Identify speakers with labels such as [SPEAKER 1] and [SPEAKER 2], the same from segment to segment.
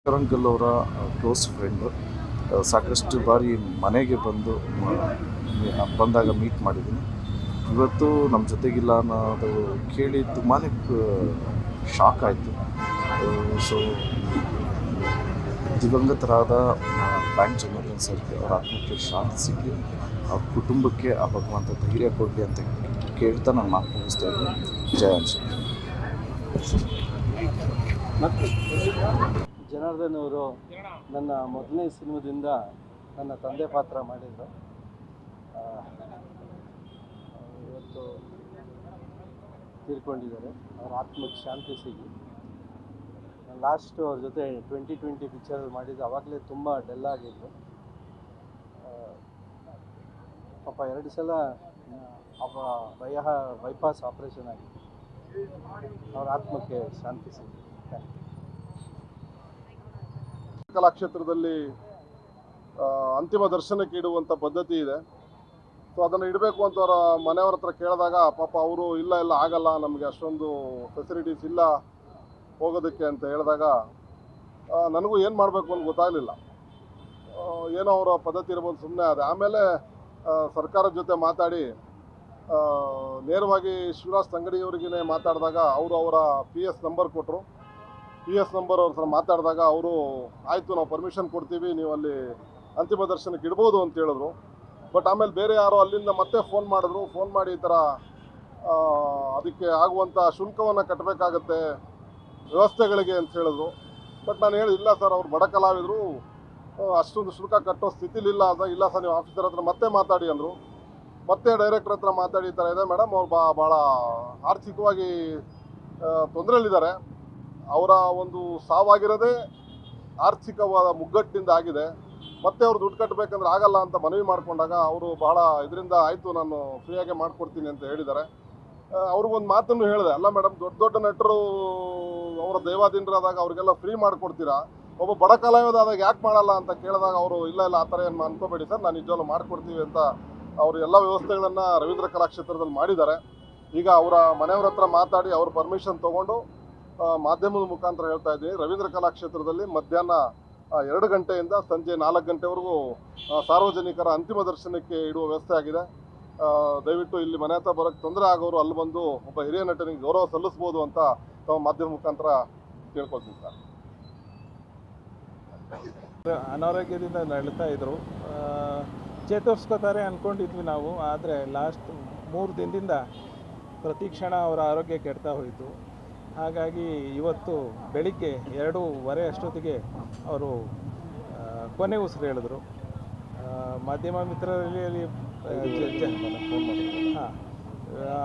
[SPEAKER 1] ಶಂಕರಂಕಲ್ ಅವರ close friend. ಸಾಕಷ್ಟು ಬಾರಿ ಮನೆಗೆ ಬಂದಾಗ ಮೀಟ್ ಮಾಡಿದ್ದೀನಿ. ಇವತ್ತು ನಮ್ಮ ಜೊತೆಗಿಲ್ಲ ಅನ್ನೋದು ಕೇಳಿ ತುಂಬಾ ಶಾಕ್ ಆಯಿತು. ಸೊ ದಿವಂಗತರಾದ ಬ್ಯಾಂಕ್ ಜನಾರ್ದನ್ ಸರ್ಗೆ ಅವರ ಆತ್ಮಕ್ಕೆ ಶಾಂತಿ ಸಿಗಲಿ, ಅವ್ರ ಕುಟುಂಬಕ್ಕೆ ಆ ಭಗವಂತ ಧೈರ್ಯ ಕೊಡಲಿ ಅಂತ ಕೇಳ್ತಾ ನಾನು ಮಾತು ಮುಗಿಸ್ತಾ ಇದ್ದೀನಿ. ಜಯ ಅನ್ಸುತ್ತೆ.
[SPEAKER 2] ಜನಾರ್ದನ್ ಅವರು ನನ್ನ ಮೊದಲನೇ ಸಿನಿಮಾದಿಂದ ನನ್ನ ತಂದೆ ಪಾತ್ರ ಮಾಡಿದರು. ಇವತ್ತು ತೀರ್ಕೊಂಡಿದ್ದಾರೆ. ಅವರ ಆತ್ಮಕ್ಕೆ ಶಾಂತಿ ಸಿಗಲಿ. ಲಾಸ್ಟು ಅವ್ರ ಜೊತೆ 2020 ಪಿಕ್ಚರಲ್ಲಿ ಮಾಡಿದ್ದು, ಆವಾಗಲೇ ತುಂಬ ಡೆಲ್ ಆಗಿದ್ದು. ಪಾಪ 2 ಸಲ ಬೈಪಾಸ್ ಆಪ್ರೇಷನ್ ಆಗಿದೆ. ಅವರ ಆತ್ಮಕ್ಕೆ ಶಾಂತಿ ಸಿಗಲಿ.
[SPEAKER 3] ಕಲಾಕ್ಷೇತ್ರದಲ್ಲಿ ಅಂತಿಮ ದರ್ಶನಕ್ಕೆ ಇಡುವಂಥ ಪದ್ಧತಿ ಇದೆ. ಸೊ ಅದನ್ನು ಇಡಬೇಕು ಅಂತ ಅವರ ಮನೆಯವ್ರ ಹತ್ರ ಕೇಳಿದಾಗ ಪಾಪ ಅವರು ಇಲ್ಲ ಆಗಲ್ಲ, ನಮಗೆ ಅಷ್ಟೊಂದು ಫೆಸಿಲಿಟೀಸ್ ಇಲ್ಲ ಹೋಗೋದಕ್ಕೆ ಅಂತ ಹೇಳಿದಾಗ ನನಗೂ ಏನು ಮಾಡಬೇಕು ಅಂತ ಗೊತ್ತಾಗಲಿಲ್ಲ. ಏನೋ ಅವರ ಪದ್ಧತಿ ಇರ್ಬೋದು, ಸುಮ್ಮನೆ ಅದೇ. ಆಮೇಲೆ ಸರ್ಕಾರದ ಜೊತೆ ಮಾತಾಡಿ ನೇರವಾಗಿ ಶಿವರಾಜ್ ತಂಗಡಿಯವರಿಗೇ ಮಾತಾಡಿದಾಗ ಅವರು ಅವರ PS ನಂಬರ್ ಕೊಟ್ಟರು. PS ನಂಬರ್ ಅವ್ರ ಹತ್ರ ಮಾತಾಡಿದಾಗ ಅವರು ಆಯಿತು, ನಾವು ಪರ್ಮಿಷನ್ ಕೊಡ್ತೀವಿ, ನೀವು ಅಲ್ಲಿ ಅಂತಿಮ ದರ್ಶನಕ್ಕೆ ಇಡ್ಬೋದು ಅಂತ ಹೇಳಿದ್ರು. ಬಟ್ ಆಮೇಲೆ ಬೇರೆ ಯಾರೋ ಅಲ್ಲಿಂದ ಮತ್ತೆ ಫೋನ್ ಮಾಡಿದ್ರು. ಫೋನ್ ಮಾಡಿ ಈ ಥರ ಅದಕ್ಕೆ ಆಗುವಂಥ ಶುಲ್ಕವನ್ನು ಕಟ್ಟಬೇಕಾಗತ್ತೆ ವ್ಯವಸ್ಥೆಗಳಿಗೆ ಅಂತ ಹೇಳಿದ್ರು. ಬಟ್ ನಾನು ಹೇಳಿ, ಇಲ್ಲ ಸರ್, ಅವ್ರು ಬಡ ಕಲಾವಿದರು, ಅಷ್ಟೊಂದು ಶುಲ್ಕ ಕಟ್ಟೋ ಸ್ಥಿತಿಲಿಲ್ಲ ಅಂತ. ಇಲ್ಲ ಸರ್, ನೀವು ಆಫೀಸರ್ ಹತ್ರ ಮತ್ತೆ ಮಾತಾಡಿ ಅಂದರು. ಮತ್ತೆ ಡೈರೆಕ್ಟರ್ ಹತ್ರ ಮಾತಾಡಿ ಈ ಥರ ಇದೆ ಮೇಡಮ್, ಅವ್ರು ಭಾಳ ಆರ್ಥಿಕವಾಗಿ ತೊಂದರೆಯಲ್ಲಿದ್ದಾರೆ, ಅವರ ಒಂದು ಸಾವಾಗಿರೋದೇ ಆರ್ಥಿಕವಾದ ಮುಗ್ಗಟ್ಟಿನಿಂದ ಆಗಿದೆ, ಮತ್ತೆ ಅವ್ರು ದುಡ್ಡು ಕಟ್ಟಬೇಕಂದ್ರೆ ಆಗಲ್ಲ ಅಂತ ಮನವಿ ಮಾಡಿಕೊಂಡಾಗ ಅವರು ಭಾಳ ಇದರಿಂದ ಆಯಿತು, ನಾನು ಫ್ರೀಯಾಗೆ ಮಾಡಿಕೊಡ್ತೀನಿ ಅಂತ ಹೇಳಿದ್ದಾರೆ. ಅವ್ರಿಗೊಂದು ಮಾತನ್ನು ಹೇಳಿದೆ, ಅಲ್ಲ ಮೇಡಮ್, ದೊಡ್ಡ ನಟರು ಅವರ ದೈವಾಧೀನರಾದಾಗ ಅವ್ರಿಗೆಲ್ಲ ಫ್ರೀ ಮಾಡಿಕೊಡ್ತೀರಾ, ಒಬ್ಬ ಬಡ ಕಲಾವಿದ ಆದಾಗ ಯಾಕೆ ಮಾಡಲ್ಲ ಅಂತ ಕೇಳಿದಾಗ ಅವರು ಇಲ್ಲ ಆ ಥರ ಏನು ಅನ್ಕೋಬೇಡಿ ಸರ್, ನಾನು ನಿಜವಾಗ್ಲೂ ಮಾಡಿಕೊಡ್ತೀವಿ ಅಂತ ಅವರು ಎಲ್ಲ ವ್ಯವಸ್ಥೆಗಳನ್ನು ರವೀಂದ್ರ ಕಲಾಕ್ಷೇತ್ರದಲ್ಲಿ ಮಾಡಿದ್ದಾರೆ. ಈಗ ಅವರ ಮನೆಯವ್ರ ಹತ್ರ ಮಾತಾಡಿ ಅವ್ರ ಪರ್ಮಿಷನ್ ತೊಗೊಂಡು ಮಾಧ್ಯಮದ ಮುಖಾಂತರ ಹೇಳ್ತಾ ಇದ್ದೀನಿ, ರವೀಂದ್ರ ಕಲಾಕ್ಷೇತ್ರದಲ್ಲಿ ಮಧ್ಯಾಹ್ನ 2 ಗಂಟೆಯಿಂದ ಸಂಜೆ 4 ಗಂಟೆವರೆಗೂ ಸಾರ್ವಜನಿಕರ ಅಂತಿಮ ದರ್ಶನಕ್ಕೆ ಇಡುವ ವ್ಯವಸ್ಥೆ ಆಗಿದೆ. ದಯವಿಟ್ಟು ಇಲ್ಲಿ ಮನೆ ಹತ್ರ ಬರೋಕ್ಕೆ ತೊಂದರೆ ಆಗೋರು ಅಲ್ಲಿ ಬಂದು ಒಬ್ಬ ಹಿರಿಯ ನಟನಿಗೆ ಗೌರವ ಸಲ್ಲಿಸ್ಬೋದು ಅಂತ ತಾವು ಮಾಧ್ಯಮ ಮುಖಾಂತರ ಕೇಳ್ಕೊಳ್ತೀನಿ ಸರ್.
[SPEAKER 4] ಅನಾರೋಗ್ಯದಿಂದ ನರಳ್ತಾ ಇದ್ದರು, ಚೇತರಿಸ್ಕೋತಾರೆ ಅಂದ್ಕೊಂಡಿದ್ವಿ ನಾವು. ಆದರೆ ಲಾಸ್ಟ್ 3 ದಿನದಿಂದ ಪ್ರತಿ ಕ್ಷಣ ಅವರ ಆರೋಗ್ಯ ಕೆಡ್ತಾ ಹೋಯಿತು. ಹಾಗಾಗಿ ಇವತ್ತು ಬೆಳಿಗ್ಗೆ 2:15 ಅಷ್ಟೊತ್ತಿಗೆ ಅವರು ಕೊನೆ ಉಸಿರು ಹೇಳಿದ್ರು. ಮಾಧ್ಯಮ ಮಿತ್ರರಲ್ಲಿ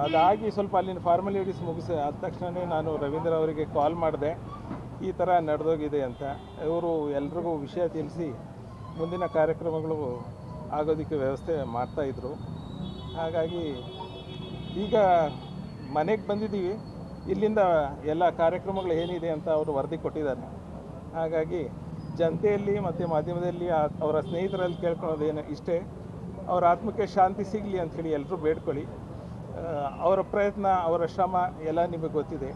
[SPEAKER 4] ಅದಾಗಿ ಸ್ವಲ್ಪ ಅಲ್ಲಿನ ಫಾರ್ಮಾಲಿಟೀಸ್ ಮುಗಿಸಿ ಆದ ತಕ್ಷಣವೇ ನಾನು ರವೀಂದ್ರ ಅವರಿಗೆ ಕಾಲ್ ಮಾಡಿದೆ, ಈ ಥರ ನಡೆದೋಗಿದೆ ಅಂತ. ಇವರು ಎಲ್ರಿಗೂ ವಿಷಯ ತಿಳಿಸಿ ಮುಂದಿನ ಕಾರ್ಯಕ್ರಮಗಳು ಆಗೋದಕ್ಕೆ ವ್ಯವಸ್ಥೆ ಮಾಡ್ತಾಯಿದ್ರು. ಹಾಗಾಗಿ ಈಗ ಮನೆಗೆ ಬಂದಿದ್ದೀವಿ, ಇಲ್ಲಿಂದ ಎಲ್ಲ ಕಾರ್ಯಕ್ರಮಗಳು ಏನಿದೆ ಅಂತ ಅವರು ವರದಿ ಕೊಟ್ಟಿದ್ದಾರೆ. ಹಾಗಾಗಿ ಜನತೆಯಲ್ಲಿ ಮತ್ತು ಮಾಧ್ಯಮದಲ್ಲಿ ಅವರ ಸ್ನೇಹಿತರಲ್ಲಿ ಕೇಳ್ಕೊಳ್ಳೋದೇನು ಇಷ್ಟೇ, ಅವರ ಆತ್ಮಕ್ಕೆ ಶಾಂತಿ ಸಿಗಲಿ ಅಂಥೇಳಿ ಎಲ್ಲರೂ ಬೇಡ್ಕೊಳ್ಳಿ. ಅವರ ಪ್ರಯತ್ನ, ಅವರ ಶ್ರಮ ಎಲ್ಲ ನಿಮಗೆ ಗೊತ್ತಿದೆ.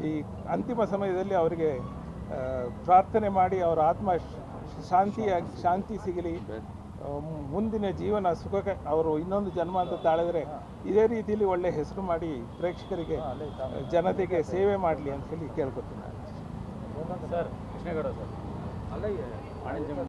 [SPEAKER 4] ಈ ಅಂತಿಮ ಸಮಯದಲ್ಲಿ ಅವರಿಗೆ ಪ್ರಾರ್ಥನೆ ಮಾಡಿ ಅವರ ಆತ್ಮ ಶಾಂತಿ ಸಿಗಲಿ, ಮುಂದಿನ ಜೀವನ ಸುಖಕ್ಕೆ ಅವರು ಇನ್ನೊಂದು ಜನ್ಮ ಅಂತ ತಾಳಿದ್ರೆ ಇದೇ ರೀತಿಯಲ್ಲಿ ಒಳ್ಳೆ ಹೆಸರು ಮಾಡಿ ಪ್ರೇಕ್ಷಕರಿಗೆ, ಜನತೆಗೆ ಸೇವೆ ಮಾಡಲಿ ಅಂತ ಹೇಳಿ ಕೇಳ್ಕೊತೀನಿ.
[SPEAKER 2] Sir, Krishnegowda sir,